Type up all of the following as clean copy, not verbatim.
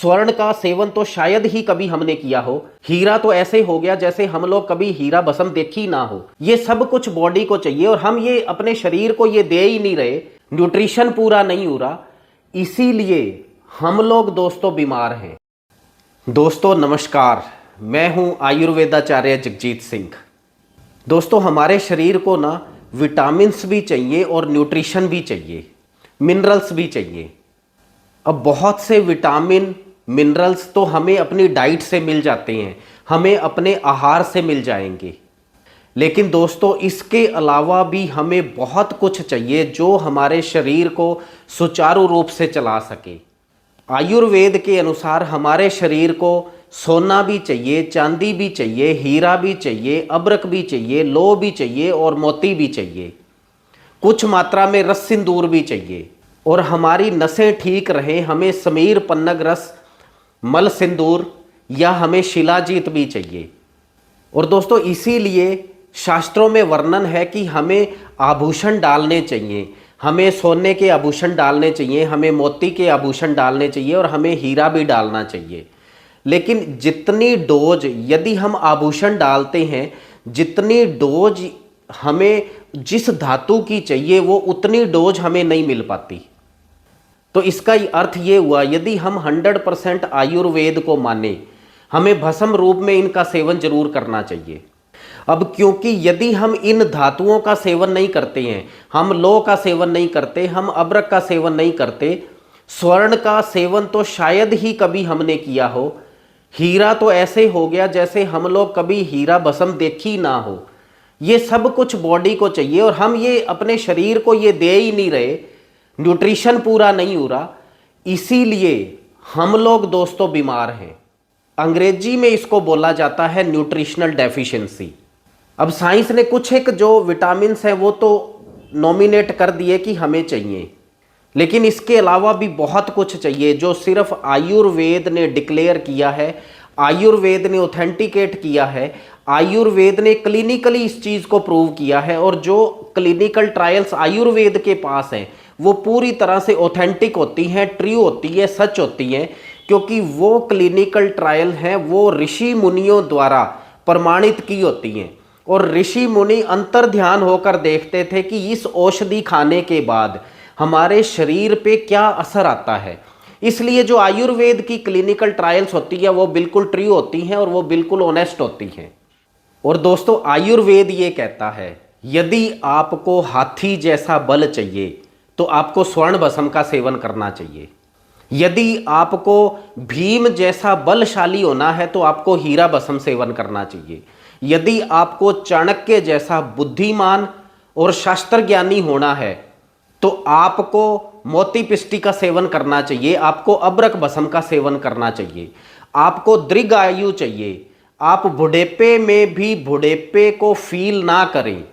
स्वर्ण का सेवन तो शायद ही कभी हमने किया हो। हीरा तो ऐसे हो गया जैसे हम लोग कभी हीरा भस्म देखी ना हो। ये सब कुछ बॉडी को चाहिए और हम ये अपने शरीर को ये दे ही नहीं रहे। न्यूट्रिशन पूरा नहीं हो रहा, इसीलिए हम लोग दोस्तों बीमार हैं। दोस्तों नमस्कार, मैं हूं आयुर्वेदाचार्य जगजीत सिंह। दोस्तों हमारे शरीर को ना विटामिन्स भी चाहिए और न्यूट्रिशन भी चाहिए, मिनरल्स भी चाहिए। अब बहुत से विटामिन मिनरल्स तो हमें अपनी डाइट से मिल जाते हैं, हमें अपने आहार से मिल जाएंगे। लेकिन दोस्तों इसके अलावा भी हमें बहुत कुछ चाहिए जो हमारे शरीर को सुचारू रूप से चला सके। आयुर्वेद के अनुसार हमारे शरीर को सोना भी चाहिए, चांदी भी चाहिए, हीरा भी चाहिए, अब्रक भी चाहिए, लौह भी चाहिए और मोती भी चाहिए। कुछ मात्रा में रस सिंदूर भी चाहिए। और हमारी नसें ठीक रहें, हमें समीर पन्नग रस, मल सिंदूर या हमें शिलाजीत भी चाहिए। और दोस्तों इसीलिए शास्त्रों में वर्णन है कि हमें आभूषण डालने चाहिए, हमें सोने के आभूषण डालने चाहिए, हमें मोती के आभूषण डालने चाहिए और हमें हीरा भी डालना चाहिए। लेकिन जितनी डोज यदि हम आभूषण डालते हैं, जितनी डोज हमें जिस धातु की चाहिए वो उतनी डोज हमें नहीं मिल पाती। तो इसका अर्थ ये हुआ यदि हम 100% आयुर्वेद को माने, हमें भस्म रूप में इनका सेवन जरूर करना चाहिए। अब क्योंकि यदि हम इन धातुओं का सेवन नहीं करते हैं, हम लौह का सेवन नहीं करते, हम अब्रक का सेवन नहीं करते, स्वर्ण का सेवन तो शायद ही कभी हमने किया हो, हीरा तो ऐसे हो गया जैसे हम लोग कभी हीरा भस्म देखी ना हो। ये सब कुछ बॉडी को चाहिए और हम ये अपने शरीर को ये दे ही नहीं रहे, न्यूट्रिशन पूरा नहीं हो रहा, इसीलिए हम लोग दोस्तों बीमार हैं। अंग्रेजी में इसको बोला जाता है न्यूट्रिशनल डेफिशिएंसी। अब साइंस ने कुछ एक जो विटामिन्स हैं वो तो नॉमिनेट कर दिए कि हमें चाहिए, लेकिन इसके अलावा भी बहुत कुछ चाहिए जो सिर्फ आयुर्वेद ने डिक्लेयर किया है, आयुर्वेद ने ऑथेंटिकेट किया है, आयुर्वेद ने क्लिनिकली इस चीज़ को प्रूव किया है। और जो क्लिनिकल ट्रायल्स आयुर्वेद के पास हैं वो पूरी तरह से ऑथेंटिक होती हैं, ट्रू होती है, सच होती हैं, क्योंकि वो क्लिनिकल ट्रायल हैं वो ऋषि मुनियों द्वारा प्रमाणित की होती हैं। और ऋषि मुनि अंतर्ध्यान होकर देखते थे कि इस औषधि खाने के बाद हमारे शरीर पे क्या असर आता है। इसलिए जो आयुर्वेद की क्लिनिकल ट्रायल्स होती है वो बिल्कुल ट्रू होती हैं और वो बिल्कुल ऑनेस्ट होती हैं। और दोस्तों आयुर्वेद ये कहता है यदि आपको हाथी जैसा बल चाहिए तो आपको स्वर्ण भस्म का सेवन करना चाहिए। यदि आपको भीम जैसा बलशाली होना है तो आपको हीरा भस्म सेवन करना चाहिए। यदि आपको चाणक्य जैसा बुद्धिमान और शास्त्र ज्ञानी होना है तो आपको मोती पिष्टी का सेवन करना चाहिए, आपको अब्रक भस्म का सेवन करना चाहिए। आपको दीर्घ आयु चाहिए, आप बुढ़ेपे में भी बुढ़ेपे को फील ना करें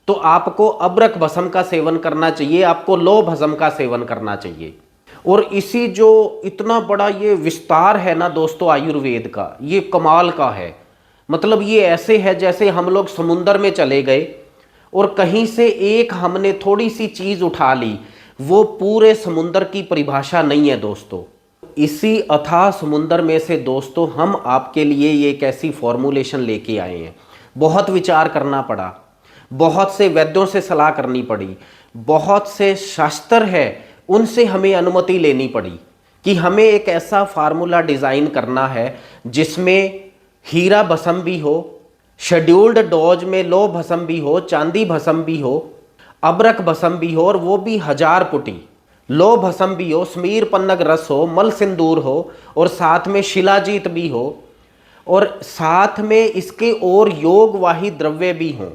तो आपको अब्रक भस्म का सेवन करना चाहिए, आपको लौह भस्म का सेवन करना चाहिए। और इसी जो इतना बड़ा ये विस्तार है ना दोस्तों आयुर्वेद का, ये कमाल का है। मतलब ये ऐसे है जैसे हम लोग समुंदर में चले गए और कहीं से एक हमने थोड़ी सी चीज़ उठा ली, वो पूरे समुंदर की परिभाषा नहीं है दोस्तों। इसी अथाह समुंदर में से दोस्तों हम आपके लिए ये एक ऐसी फॉर्मूलेशन लेके आए हैं। बहुत विचार करना पड़ा, बहुत से वैद्यों से सलाह करनी पड़ी, बहुत से शास्त्र है उनसे हमें अनुमति लेनी पड़ी कि हमें एक ऐसा फार्मूला डिज़ाइन करना है जिसमें हीरा भस्म भी हो, शेड्यूल्ड डोज में लौह भस्म भी हो, चांदी भस्म भी हो, अब्रक भस्म भी हो और वो भी 1000 पुटी, लौह भस्म भी हो, समीर पन्नग रस हो, मल सिंदूर हो और साथ में शिलाजीत भी हो और साथ में इसके और योगवाही द्रव्य भी हों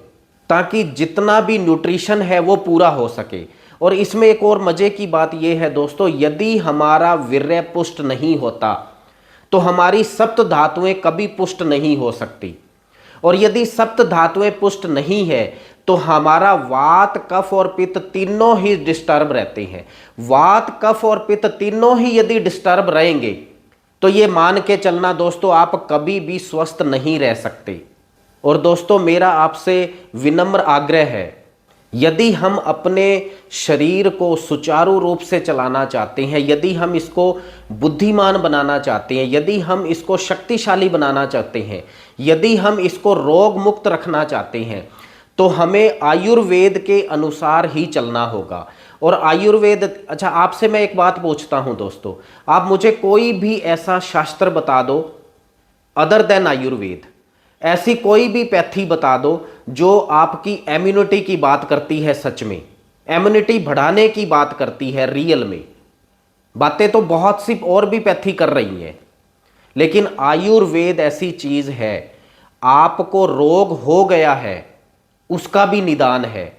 ताकि जितना भी न्यूट्रिशन है वो पूरा हो सके। और इसमें एक और मज़े की बात यह है दोस्तों, यदि हमारा वीर्य पुष्ट नहीं होता तो हमारी सप्त धातुएं कभी पुष्ट नहीं हो सकती। और यदि सप्त धातुएं पुष्ट नहीं है तो हमारा वात, कफ और पित्त तीनों ही डिस्टर्ब रहते हैं। वात, कफ और पित्त तीनों ही यदि डिस्टर्ब रहेंगे तो ये मान के चलना दोस्तों आप कभी भी स्वस्थ नहीं रह सकते। और दोस्तों मेरा आपसे विनम्र आग्रह है यदि हम अपने शरीर को सुचारू रूप से चलाना चाहते हैं, यदि हम इसको बुद्धिमान बनाना चाहते हैं, यदि हम इसको शक्तिशाली बनाना चाहते हैं, यदि हम इसको रोग मुक्त रखना चाहते हैं, तो हमें आयुर्वेद के अनुसार ही चलना होगा। और आयुर्वेद, अच्छा आपसे मैं एक बात पूछता हूं दोस्तों, आप मुझे कोई भी ऐसा शास्त्र बता दो अदर देन आयुर्वेद, ऐसी कोई भी पैथी बता दो जो आपकी इम्यूनिटी की बात करती है, सच में इम्यूनिटी बढ़ाने की बात करती है रियल में। बातें तो बहुत सी और भी पैथी कर रही हैं, लेकिन आयुर्वेद ऐसी चीज है, आपको रोग हो गया है उसका भी निदान है,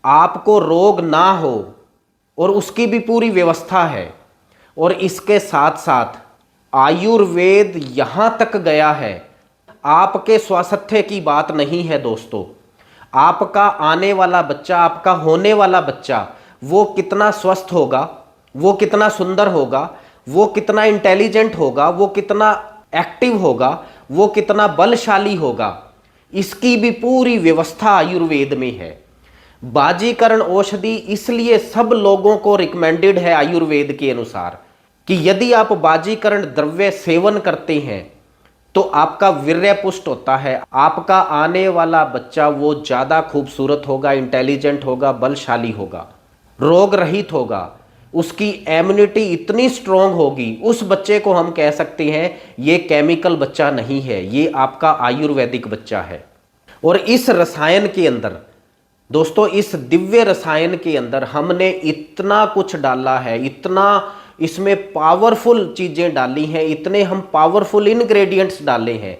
आपको रोग ना हो और उसकी भी पूरी व्यवस्था है। और इसके साथ साथ आयुर्वेद यहां तक गया है, आपके स्वास्थ्य की बात नहीं है दोस्तों, आपका आने वाला बच्चा, आपका होने वाला बच्चा, वो कितना स्वस्थ होगा, वो कितना सुंदर होगा, वो कितना इंटेलिजेंट होगा, वो कितना एक्टिव होगा, वो कितना बलशाली होगा, इसकी भी पूरी व्यवस्था आयुर्वेद में है। बाजीकरण औषधि इसलिए सब लोगों को रिकमेंडेड है आयुर्वेद के अनुसार कि यदि आप बाजीकरण द्रव्य सेवन करते हैं तो आपका वीर्य पुष्ट होता है, आपका आने वाला बच्चा वो ज़्यादा खूबसूरत होगा, इंटेलिजेंट होगा, बलशाली होगा, रोग रहित होगा, उसकी इम्यूनिटी इतनी स्ट्रांग होगी, उस बच्चे को हम कह सकते हैं ये केमिकल बच्चा नहीं है, ये आपका आयुर्वेदिक बच्चा है। और इस रसायन के अंदर दोस्तों, इस दिव्य रसायन के अंदर हमने इतना कुछ डाला है, इतना इसमें पावरफुल चीज़ें डाली हैं, इतने हम पावरफुल इंग्रेडिएंट्स डाले हैं,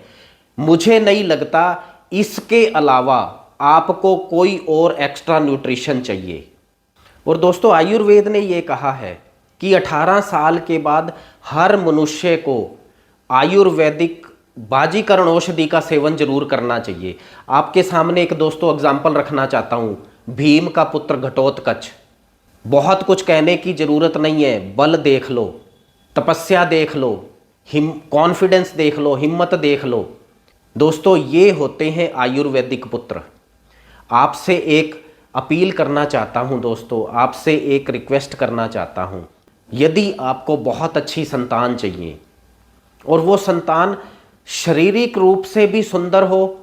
मुझे नहीं लगता इसके अलावा आपको कोई और एक्स्ट्रा न्यूट्रिशन चाहिए। और दोस्तों आयुर्वेद ने ये कहा है कि 18 साल के बाद हर मनुष्य को आयुर्वेदिक बाजीकरण औषधि का सेवन जरूर करना चाहिए। आपके सामने एक दोस्तों एग्जाम्पल रखना चाहता हूँ, भीम का पुत्र घटोत्कच। बहुत कुछ कहने की जरूरत नहीं है, बल देख लो, तपस्या देख लो, कॉन्फिडेंस देख लो, हिम्मत देख लो। दोस्तों ये होते हैं आयुर्वेदिक पुत्र। आपसे एक अपील करना चाहता हूं दोस्तों, आपसे एक रिक्वेस्ट करना चाहता हूं, यदि आपको बहुत अच्छी संतान चाहिए और वो संतान शारीरिक रूप से भी सुंदर हो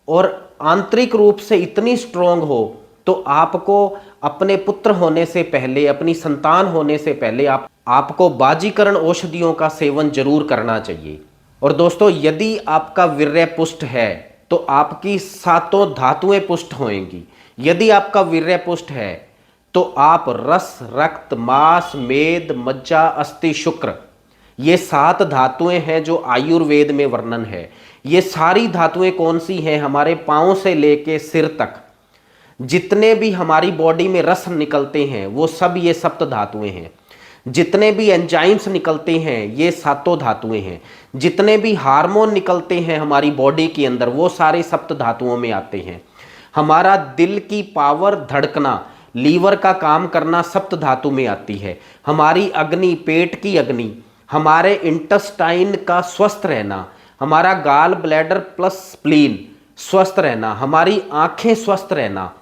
और आंतरिक रूप से इतनी स्ट्रांग हो, तो आपको अपने पुत्र होने से पहले, अपनी संतान होने से पहले आपको बाजीकरण औषधियों का सेवन जरूर करना चाहिए। और दोस्तों यदि आपका वीर्य पुष्ट है तो आपकी सातों धातुएं पुष्ट होंगी। यदि आपका वीर्य पुष्ट है तो आप रस, रक्त, मांस, मेद, मज्जा, अस्थि, शुक्र, ये 7 धातुएं हैं जो आयुर्वेद में वर्णन है। ये सारी धातुएं कौन सी हैं? हमारे पांव से लेके सिर तक जितने भी हमारी बॉडी में रस निकलते हैं वो सब ये सप्त धातुएं हैं। जितने भी एंजाइम्स निकलते हैं ये सातों धातुएं हैं। जितने भी हार्मोन निकलते हैं हमारी बॉडी के अंदर वो सारे सप्त धातुओं में आते हैं। हमारा दिल की पावर, धड़कना, लीवर का काम करना सप्त धातु में आती है। हमारी अग्नि, पेट की अग्नि, हमारे इंटेस्टाइन का स्वस्थ रहना, हमारा गाल ब्लैडर प्लस स्प्लीन स्वस्थ रहना, हमारी आंखें स्वस्थ रहना,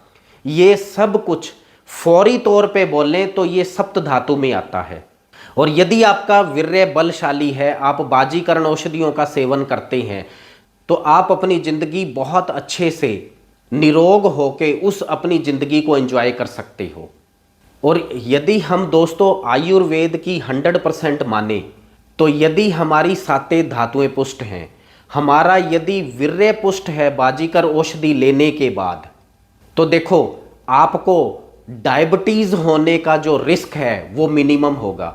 ये सब कुछ फौरी तौर पे बोलें तो ये सप्त धातु में आता है। और यदि आपका वीर्य बलशाली है, आप बाजीकरण औषधियों का सेवन करते हैं, तो आप अपनी जिंदगी बहुत अच्छे से निरोग होके उस अपनी जिंदगी को एंजॉय कर सकते हो। और यदि हम दोस्तों आयुर्वेद की 100% माने तो यदि हमारी सातें धातुएं पुष्ट हैं, हमारा यदि वीर्य पुष्ट है बाजीकर औषधि लेने के बाद, तो देखो आपको डायबिटीज होने का जो रिस्क है वो मिनिमम होगा,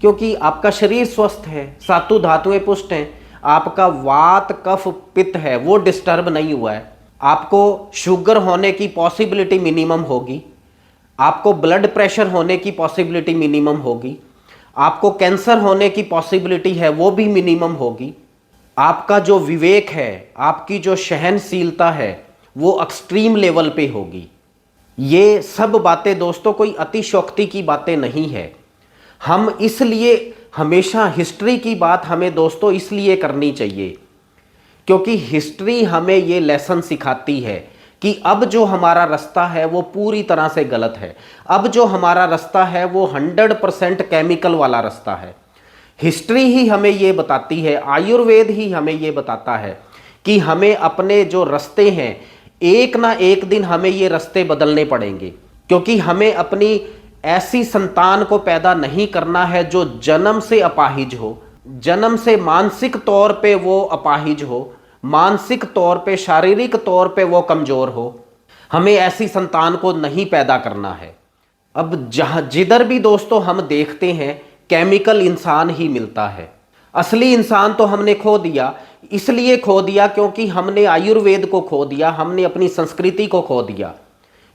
क्योंकि आपका शरीर स्वस्थ है, सातों धातुएं पुष्ट हैं, आपका वात, कफ, पित्त है वो डिस्टर्ब नहीं हुआ है। आपको शुगर होने की पॉसिबिलिटी मिनिमम होगी, आपको ब्लड प्रेशर होने की पॉसिबिलिटी मिनिमम होगी, आपको कैंसर होने की पॉसिबिलिटी है वो भी मिनिमम होगी। आपका जो विवेक है, आपकी जो सहनशीलता है वो एक्सट्रीम लेवल पे होगी। ये सब बातें दोस्तों कोई अतिशयोक्ति की बातें नहीं है। हम इसलिए हमेशा हिस्ट्री की बात हमें दोस्तों इसलिए करनी चाहिए क्योंकि हिस्ट्री हमें ये लेसन सिखाती है कि अब जो हमारा रास्ता है वो पूरी तरह से गलत है। अब जो हमारा रास्ता है वो 100% केमिकल वाला रास्ता है। हिस्ट्री ही हमें ये बताती है, आयुर्वेद ही हमें ये बताता है कि हमें अपने जो रास्ते हैं एक ना एक दिन हमें ये रास्ते बदलने पड़ेंगे, क्योंकि हमें अपनी ऐसी संतान को पैदा नहीं करना है जो जन्म से अपाहिज हो, जन्म से मानसिक तौर पे वो अपाहिज हो, मानसिक तौर पे शारीरिक तौर पे वो कमजोर हो। हमें ऐसी संतान को नहीं पैदा करना है। अब जहां जिधर भी दोस्तों हम देखते हैं केमिकल इंसान ही मिलता है। असली इंसान तो हमने खो दिया, इसलिए खो दिया क्योंकि हमने आयुर्वेद को खो दिया, हमने अपनी संस्कृति को खो दिया।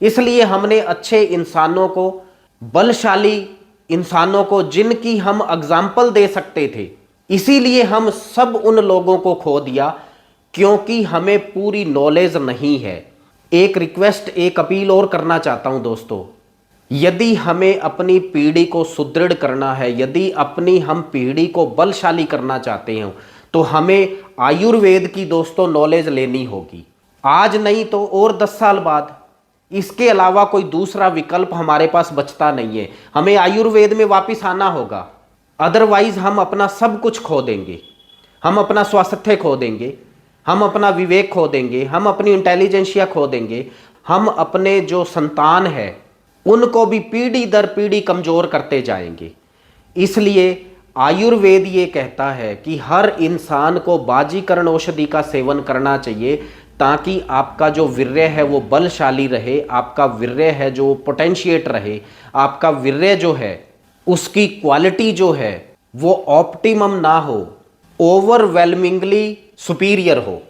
इसलिए हमने अच्छे इंसानों को, बलशाली इंसानों को, जिनकी हम एग्जाम्पल दे सकते थे, इसीलिए हम सब उन लोगों को खो दिया क्योंकि हमें पूरी नॉलेज नहीं है। एक रिक्वेस्ट, एक अपील और करना चाहता हूं दोस्तों, यदि हमें अपनी पीढ़ी को सुदृढ़ करना है, यदि अपनी हम पीढ़ी को बलशाली करना चाहते हैं, तो हमें आयुर्वेद की दोस्तों नॉलेज लेनी होगी। आज नहीं तो और 10 साल बाद। इसके अलावा कोई दूसरा विकल्प हमारे पास बचता नहीं है। हमें आयुर्वेद में वापस आना होगा, अदरवाइज हम अपना सब कुछ खो देंगे। हम अपना स्वास्थ्य खो देंगे, हम अपना विवेक खो देंगे, हम अपनी इंटेलिजेंसिया खो देंगे, हम अपने जो संतान है उनको भी पीढ़ी दर पीढ़ी कमजोर करते जाएंगे। इसलिए आयुर्वेद ये कहता है कि हर इंसान को बाजीकरण औषधि का सेवन करना चाहिए, ताकि आपका जो वीर्य है वो बलशाली रहे, आपका वीर्य है जो पोटेंशिएट रहे, आपका वीर्य जो है उसकी क्वालिटी जो है वो ऑप्टिमम ना हो, ओवरवेलमिंगली सुपीरियर हो।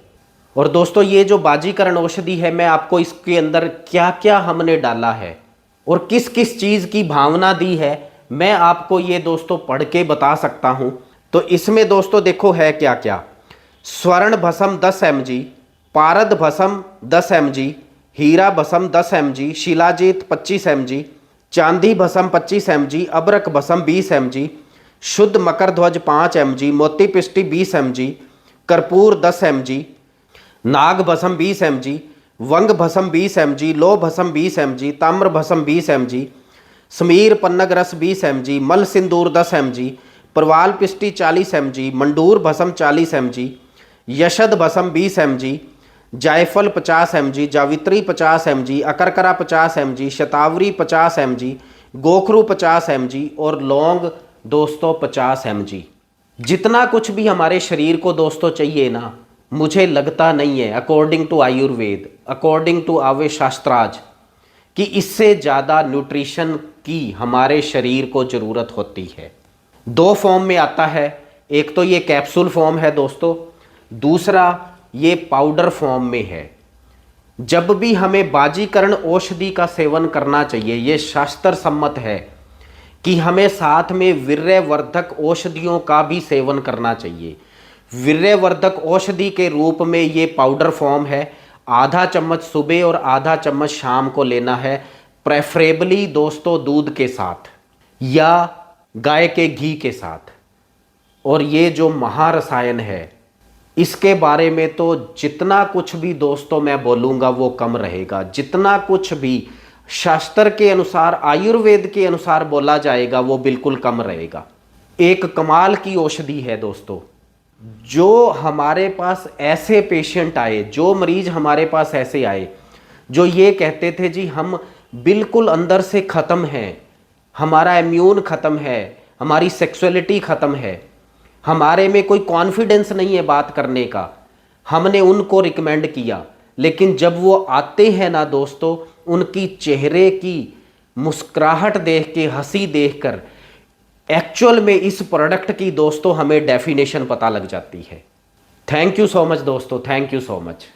और दोस्तों ये जो बाजीकरण औषधि है, मैं आपको इसके अंदर क्या क्या हमने डाला है और किस किस चीज़ की भावना दी है, मैं आपको ये दोस्तों पढ़ के बता सकता हूं। तो इसमें दोस्तों देखो है क्या क्या। स्वर्ण भस्म 10 mg, पारद भस्म 10 mg, हीरा भस्म 10 mg, शिलाजीत 25 mg, चांदी भस्म 25 mg, अबरक भस्म 20 mg, शुद्ध मकर ध्वज 5 mg, मोती पिष्टी 20 mg, कर्पूर 10 mg, नाग भस्म 20 mg, वंग भस्म 20 mg, लो भस्म 20 mg, ताम्र भस्म 20 mg, समीर पन्नग रस 20 mg, मल सिंदूर 10 mg, प्रवाल पिष्टी 40 mg, मंडूर भस्म 40 mg, यशद भस्म 20 mg, जायफल 50 mg, जावित्री 50 mg, अकरकरा 50 mg, शतावरी 50 mg, गोखरू 50 mg और लौंग दोस्तों 50 mg। जितना कुछ भी हमारे शरीर को दोस्तों चाहिए ना, मुझे लगता नहीं है according to Ayurveda, according to आवे शास्त्राज, कि इससे ज़्यादा न्यूट्रिशन की हमारे शरीर को ज़रूरत होती है। 2 फॉर्म में आता है, एक तो ये कैप्सूल फॉर्म है दोस्तों, दूसरा ये पाउडर फॉर्म में है। जब भी हमें बाजीकरण औषधि का सेवन करना चाहिए, ये शास्त्र सम्मत है कि हमें साथ में वीर्यवर्धक औषधियों का भी सेवन करना चाहिए। वीर्यवर्धक औषधि के रूप में ये पाउडर फॉर्म है। आधा चम्मच सुबह और आधा चम्मच शाम को लेना है, प्रेफरेबली दोस्तों दूध के साथ या गाय के घी के साथ। और ये जो महारसायन है, इसके बारे में तो जितना कुछ भी दोस्तों मैं बोलूँगा वो कम रहेगा। जितना कुछ भी शास्त्र के अनुसार, आयुर्वेद के अनुसार बोला जाएगा वो बिल्कुल कम रहेगा। एक कमाल की औषधि है दोस्तों। जो हमारे पास ऐसे पेशेंट आए, जो मरीज हमारे पास ऐसे आए जो ये कहते थे जी हम बिल्कुल अंदर से ख़त्म हैं, हमारा इम्यून ख़त्म है, हमारी सेक्सुअलिटी ख़त्म है, हमारे में कोई कॉन्फिडेंस नहीं है बात करने का, हमने उनको रिकमेंड किया। लेकिन जब वो आते हैं ना दोस्तों, उनकी चेहरे की मुस्कुराहट देख के, हंसी देखकर एक्चुअल में इस प्रोडक्ट की दोस्तों हमें डेफिनेशन पता लग जाती है। थैंक यू सो मच दोस्तों, थैंक यू सो मच।